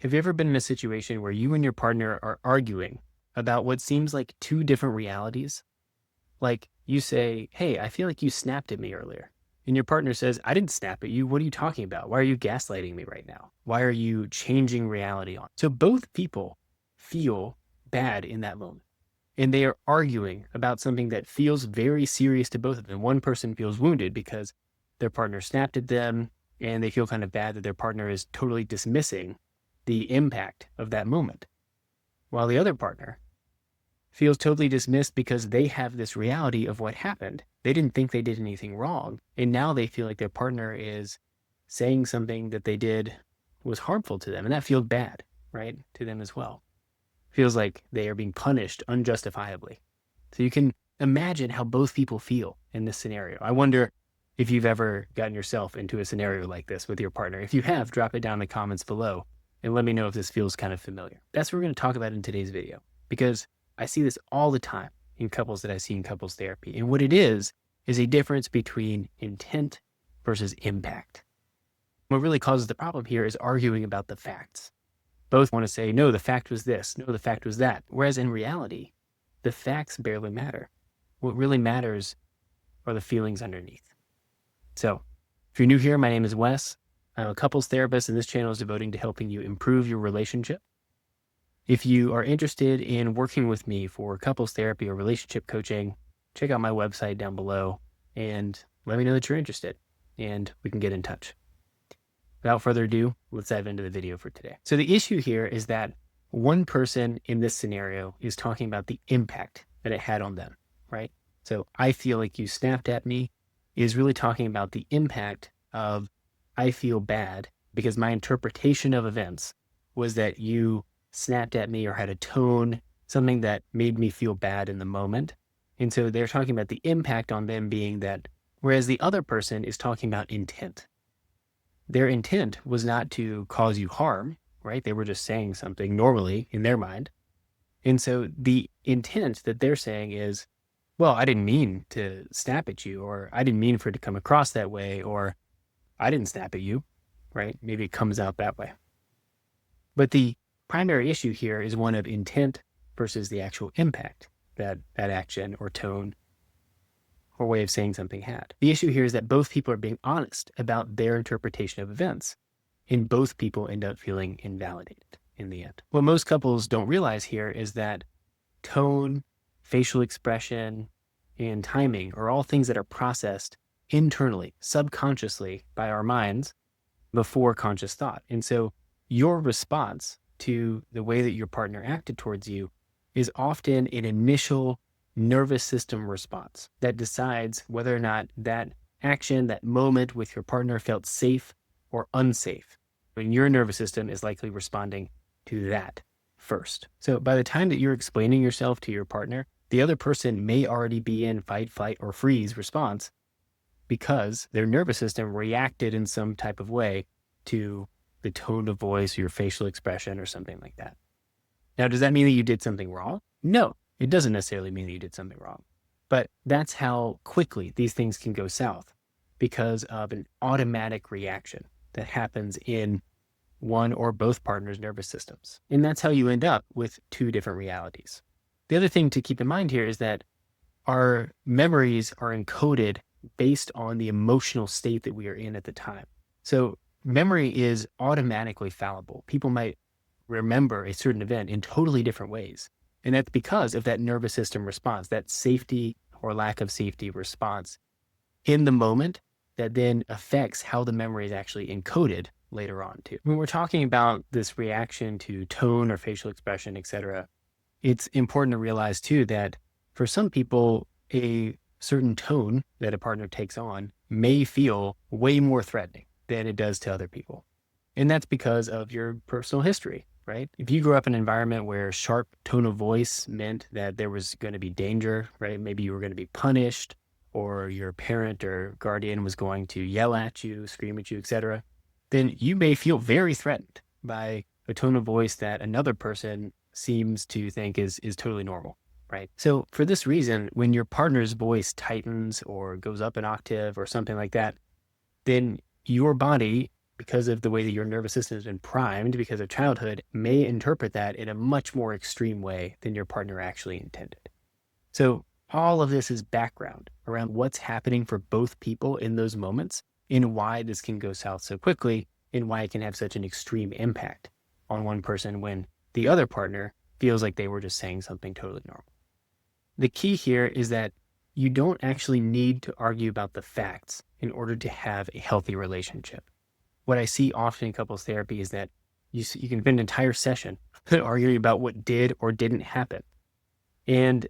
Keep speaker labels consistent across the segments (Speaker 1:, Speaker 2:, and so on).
Speaker 1: Have you ever been in a situation where you and your partner are arguing about what seems like two different realities? Like you say, "Hey, I feel like you snapped at me earlier." And your partner says, "I didn't snap at you. What are you talking about? Why are you gaslighting me right now? Why are you changing reality on?" So both people feel bad in that moment. And they are arguing about something that feels very serious to both of them. One person feels wounded because their partner snapped at them, and they feel kind of bad that their partner is totally dismissing the impact of that moment. While the other partner feels totally dismissed because they have this reality of what happened. They didn't think they did anything wrong. And now they feel like their partner is saying something that they did was harmful to them. And that feels bad, right? To them as well. Feels like they are being punished unjustifiably. So you can imagine how both people feel in this scenario. I wonder if you've ever gotten yourself into a scenario like this with your partner. If you have, drop it down in the comments below and let me know if this feels kind of familiar. That's what we're going to talk about in today's video, because I see this all the time in couples that I see in couples therapy. And what it is a difference between intent versus impact. What really causes the problem here is arguing about the facts. Both want to say, no, the fact was this, no, the fact was that. Whereas in reality, the facts barely matter. What really matters are the feelings underneath. So if you're new here, my name is Wes. I'm a couples therapist, and this channel is devoting to helping you improve your relationship. If you are interested in working with me for couples therapy or relationship coaching, check out my website down below and let me know that you're interested, and we can get in touch. Without further ado, let's dive into the video for today. So the issue here is that one person in this scenario is talking about the impact that it had on them, right? So I feel like you snapped at me is really talking about the impact of I feel bad because my interpretation of events was that you snapped at me or had a tone, something that made me feel bad in the moment. And so they're talking about the impact on them being that, whereas the other person is talking about intent. Their intent was not to cause you harm, right? They were just saying something normally in their mind. And so the intent that they're saying is, well, I didn't mean to snap at you, or I didn't mean for it to come across that way, or I didn't snap at you, right? Maybe it comes out that way. But the primary issue here is one of intent versus the actual impact that that action or tone or way of saying something had. The issue here is that both people are being honest about their interpretation of events, and both people end up feeling invalidated in the end. What most couples don't realize here is that tone, facial expression, and timing are all things that are processed internally, subconsciously by our minds before conscious thought. And so your response to the way that your partner acted towards you is often an initial nervous system response that decides whether or not that action, that moment with your partner felt safe or unsafe. And your nervous system is likely responding to that first. So by the time that you're explaining yourself to your partner, the other person may already be in fight, flight, or freeze response because their nervous system reacted in some type of way to the tone of voice, your facial expression, or something like that. Now, does that mean that you did something wrong? No, it doesn't necessarily mean that you did something wrong. But that's how quickly these things can go south because of an automatic reaction that happens in one or both partners' nervous systems. And that's how you end up with two different realities. The other thing to keep in mind here is that our memories are encoded based on the emotional state that we are in at the time. So memory is automatically fallible. People might remember a certain event in totally different ways. And that's because of that nervous system response, that safety or lack of safety response in the moment that then affects how the memory is actually encoded later on too. When we're talking about this reaction to tone or facial expression, etc., it's important to realize too that for some people, a certain tone that a partner takes on may feel way more threatening than it does to other people. And that's because of your personal history, right? If you grew up in an environment where sharp tone of voice meant that there was going to be danger, right? Maybe you were going to be punished, or your parent or guardian was going to yell at you, scream at you, etc., then you may feel very threatened by a tone of voice that another person seems to think is totally normal, right? So for this reason, when your partner's voice tightens or goes up an octave or something like that, then your body because of the way that your nervous system has been primed because of childhood, may interpret that in a much more extreme way than your partner actually intended. So all of this is background around what's happening for both people in those moments and why this can go south so quickly and why it can have such an extreme impact on one person when the other partner feels like they were just saying something totally normal. The key here is that you don't actually need to argue about the facts in order to have a healthy relationship. What I see often in couples therapy is that you can spend an entire session arguing about what did or didn't happen. And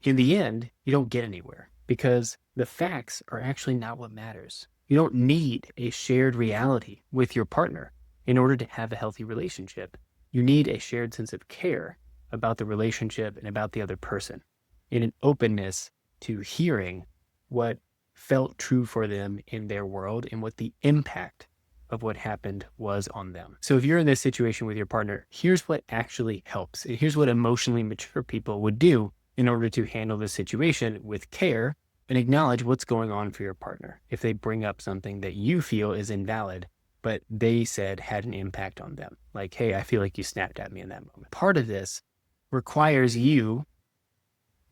Speaker 1: in the end, you don't get anywhere because the facts are actually not what matters. You don't need a shared reality with your partner in order to have a healthy relationship. You need a shared sense of care about the relationship and about the other person, in an openness to hearing what felt true for them in their world and what the impact of what happened was on them. So if you're in this situation with your partner, here's what actually helps. And here's what emotionally mature people would do in order to handle the situation with care and acknowledge what's going on for your partner. If they bring up something that you feel is invalid, but they said had an impact on them, like, hey, I feel like you snapped at me in that moment. Part of this requires you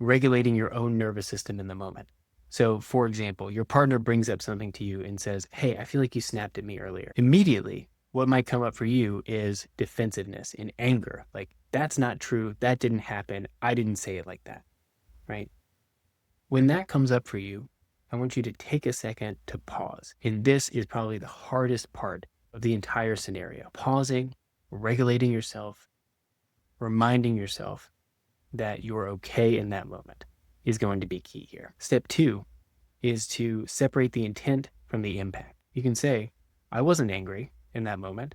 Speaker 1: regulating your own nervous system in the moment. So for example, your partner brings up something to you and says, hey, I feel like you snapped at me earlier. Immediately, what might come up for you is defensiveness and anger. Like, that's not true. That didn't happen. I didn't say it like that, right? When that comes up for you, I want you to take a second to pause. And this is probably the hardest part of the entire scenario. Pausing, regulating yourself, reminding yourself that you're okay in that moment is going to be key here. Step 2 is to separate the intent from the impact. You can say, I wasn't angry in that moment,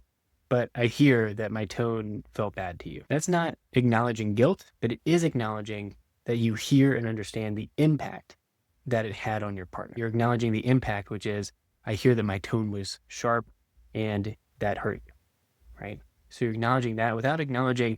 Speaker 1: but I hear that my tone felt bad to you. That's not acknowledging guilt, but it is acknowledging that you hear and understand the impact that it had on your partner. You're acknowledging the impact, which is, I hear that my tone was sharp and that hurt you, right? So you're acknowledging that without acknowledging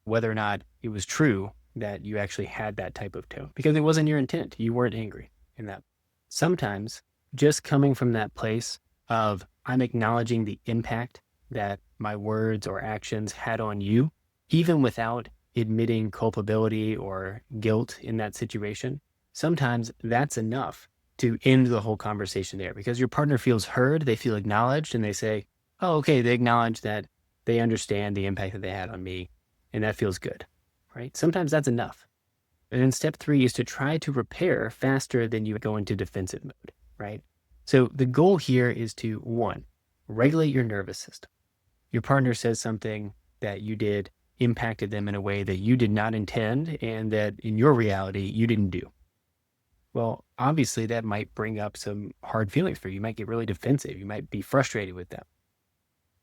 Speaker 1: whether or not it was true that you actually had that type of tone, because it wasn't your intent. You weren't angry in that. Sometimes just coming from that place of, I'm acknowledging the impact that my words or actions had on you, even without admitting culpability or guilt in that situation, sometimes that's enough to end the whole conversation there, because your partner feels heard, they feel acknowledged, and they say, oh, okay, they acknowledge that they understand the impact that they had on me, and that feels good, right? Sometimes that's enough. And then step 3 is to try to repair faster than you go into defensive mode, right? So the goal here is to, 1, regulate your nervous system. Your partner says something that you did impacted them in a way that you did not intend and that in your reality, you didn't do. Well, obviously that might bring up some hard feelings for you. You might get really defensive. You might be frustrated with them.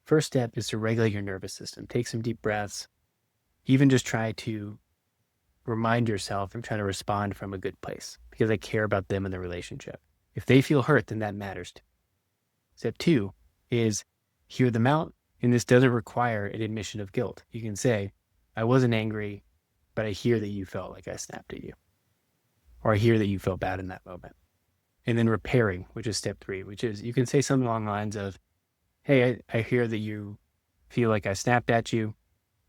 Speaker 1: First step is to regulate your nervous system. Take some deep breaths. Even just try to remind yourself, I'm trying to respond from a good place because I care about them and the relationship. If they feel hurt, then that matters too. Step 2 is hear them out. And this doesn't require an admission of guilt. You can say, I wasn't angry, but I hear that you felt like I snapped at you. Or I hear that you felt bad in that moment. And then repairing, which is step 3, which is you can say something along the lines of, hey, I hear that you feel like I snapped at you.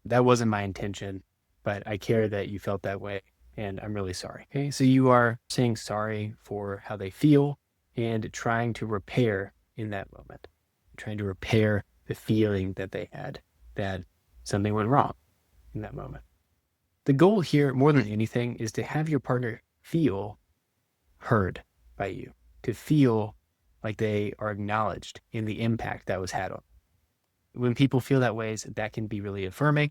Speaker 1: That wasn't my intention, but I care that you felt that way. And I'm really sorry. Okay. So you are saying sorry for how they feel and trying to repair in that moment, trying to repair the feeling that they had that something went wrong in that moment. The goal here, more than anything, is to have your partner feel heard by you, to feel like they are acknowledged in the impact that was had on them. When people feel that way, that can be really affirming.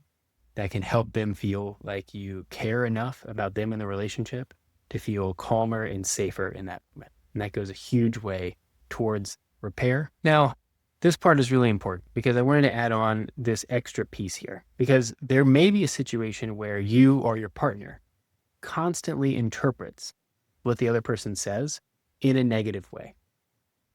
Speaker 1: That can help them feel like you care enough about them in the relationship to feel calmer and safer in that moment. And that goes a huge way towards repair. Now, this part is really important because I wanted to add on this extra piece here, because there may be a situation where you or your partner constantly interprets what the other person says in a negative way,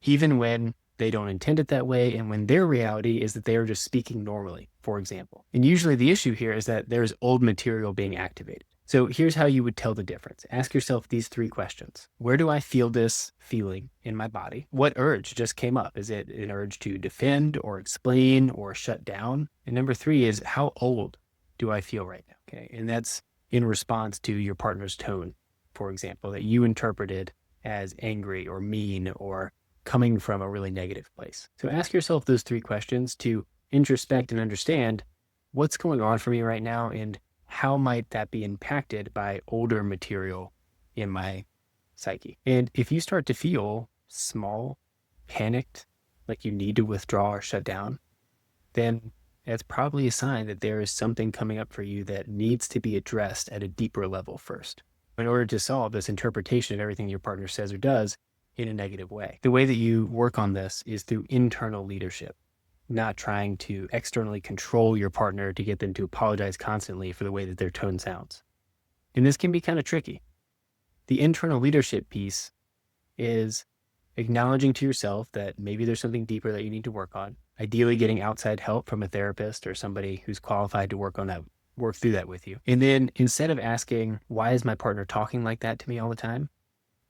Speaker 1: even when they don't intend it that way and when their reality is that they are just speaking normally, for example. And usually the issue here is that there's old material being activated. So here's how you would tell the difference. Ask yourself these 3 questions. Where do I feel this feeling in my body? What urge just came up? Is it an urge to defend or explain or shut down? And number 3 is, how old do I feel right now? Okay. And that's in response to your partner's tone, for example, that you interpreted as angry or mean or coming from a really negative place. So ask yourself those 3 questions to introspect and understand what's going on for me right now, and how might that be impacted by older material in my psyche. And if you start to feel small, panicked, like you need to withdraw or shut down, then that's probably a sign that there is something coming up for you that needs to be addressed at a deeper level first, in order to solve this interpretation of everything your partner says or does in a negative way. The way that you work on this is through internal leadership, not trying to externally control your partner to get them to apologize constantly for the way that their tone sounds. And this can be kind of tricky. The internal leadership piece is acknowledging to yourself that maybe there's something deeper that you need to work on, ideally getting outside help from a therapist or somebody who's qualified to work through that with you. And then instead of asking, why is my partner talking like that to me all the time?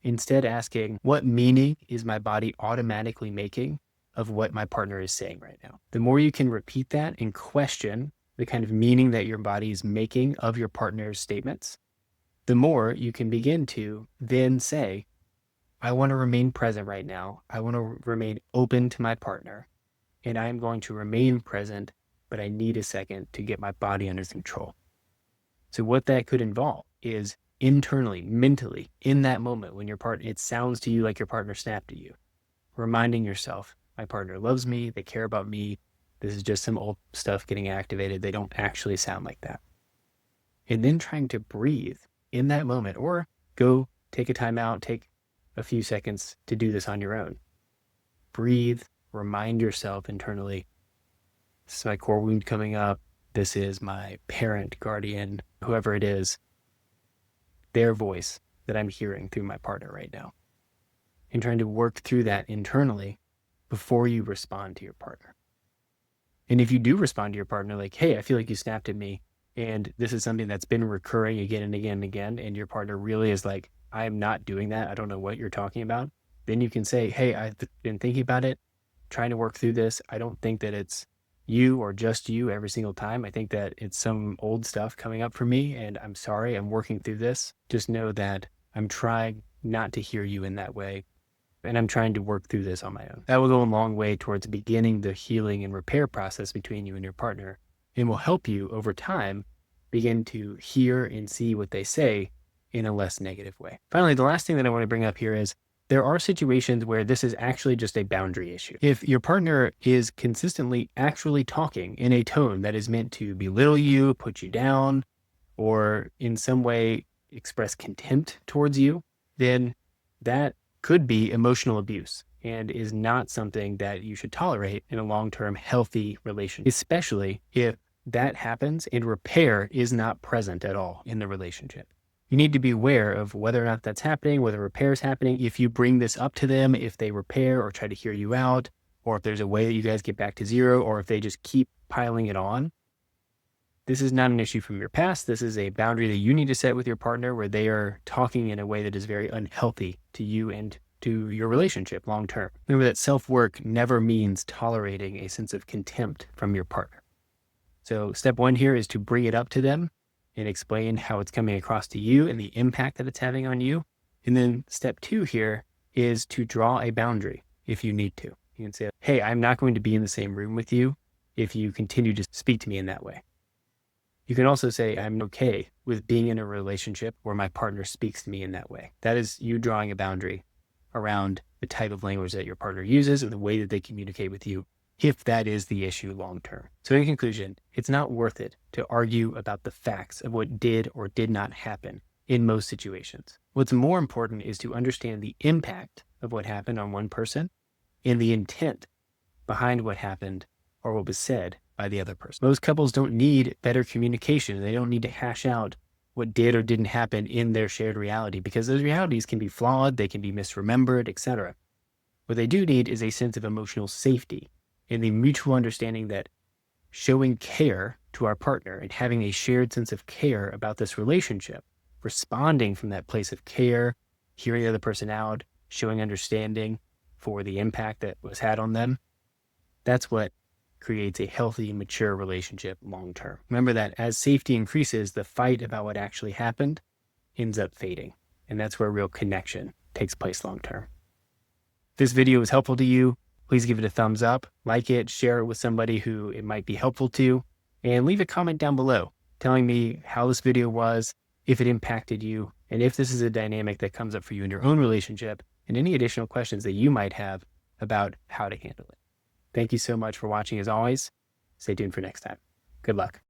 Speaker 1: Instead asking, what meaning is my body automatically making of what my partner is saying right now? The more you can repeat that and question the kind of meaning that your body is making of your partner's statements, the more you can begin to then say, I want to remain present right now. I want to remain open to my partner, and I am going to remain present, but I need a second to get my body under control. So what that could involve is internally, mentally, in that moment when it sounds to you like your partner snapped at you, reminding yourself, my partner loves me, they care about me, this is just some old stuff getting activated, they don't actually sound like that. And then trying to breathe in that moment, or go take a time out, take a few seconds to do this on your own. Breathe, remind yourself internally, this is my core wound coming up, this is my parent, guardian, whoever it is, their voice that I'm hearing through my partner right now. And trying to work through that internally before you respond to your partner. And if you do respond to your partner like, hey, I feel like you snapped at me, and this is something that's been recurring again and again and again, and your partner really is like, I am not doing that, I don't know what you're talking about, then you can say, hey, I've been thinking about it, trying to work through this. I don't think that it's you or just you every single time. I think that it's some old stuff coming up for me, and I'm sorry, I'm working through this. Just know that I'm trying not to hear you in that way, and I'm trying to work through this on my own. That will go a long way towards beginning the healing and repair process between you and your partner, and will help you over time begin to hear and see what they say in a less negative way. Finally, the last thing that I want to bring up here is there are situations where this is actually just a boundary issue. If your partner is consistently actually talking in a tone that is meant to belittle you, put you down, or in some way express contempt towards you, then that could be emotional abuse and is not something that you should tolerate in a long-term healthy relationship, especially if that happens and repair is not present at all in the relationship. You need to be aware of whether or not that's happening, whether repair is happening, if you bring this up to them, if they repair or try to hear you out, or if there's a way that you guys get back to zero, or if they just keep piling it on. This is not an issue from your past. This is a boundary that you need to set with your partner, where they are talking in a way that is very unhealthy to you and to your relationship long term. Remember that self-work never means tolerating a sense of contempt from your partner. So step 1 here is to bring it up to them and explain how it's coming across to you and the impact that it's having on you. And then step 2 here is to draw a boundary if you need to. You can say, hey, I'm not going to be in the same room with you if you continue to speak to me in that way. You can also say, I'm okay with being in a relationship where my partner speaks to me in that way. That is you drawing a boundary around the type of language that your partner uses and the way that they communicate with you, if that is the issue long term. So in conclusion, it's not worth it to argue about the facts of what did or did not happen in most situations. What's more important is to understand the impact of what happened on one person and the intent behind what happened or what was said by the other person. Most couples don't need better communication. They don't need to hash out what did or didn't happen in their shared reality, because those realities can be flawed, they can be misremembered, etc. What they do need is a sense of emotional safety and the mutual understanding that showing care to our partner and having a shared sense of care about this relationship, responding from that place of care, hearing the other person out, showing understanding for the impact that was had on them, that's what creates a healthy, mature relationship long term. Remember that as safety increases, the fight about what actually happened ends up fading. And that's where real connection takes place long term. If this video was helpful to you, please give it a thumbs up, like it, share it with somebody who it might be helpful to, and leave a comment down below telling me how this video was, if it impacted you, and if this is a dynamic that comes up for you in your own relationship, and any additional questions that you might have about how to handle it. Thank you so much for watching as always. Stay tuned for next time. Good luck.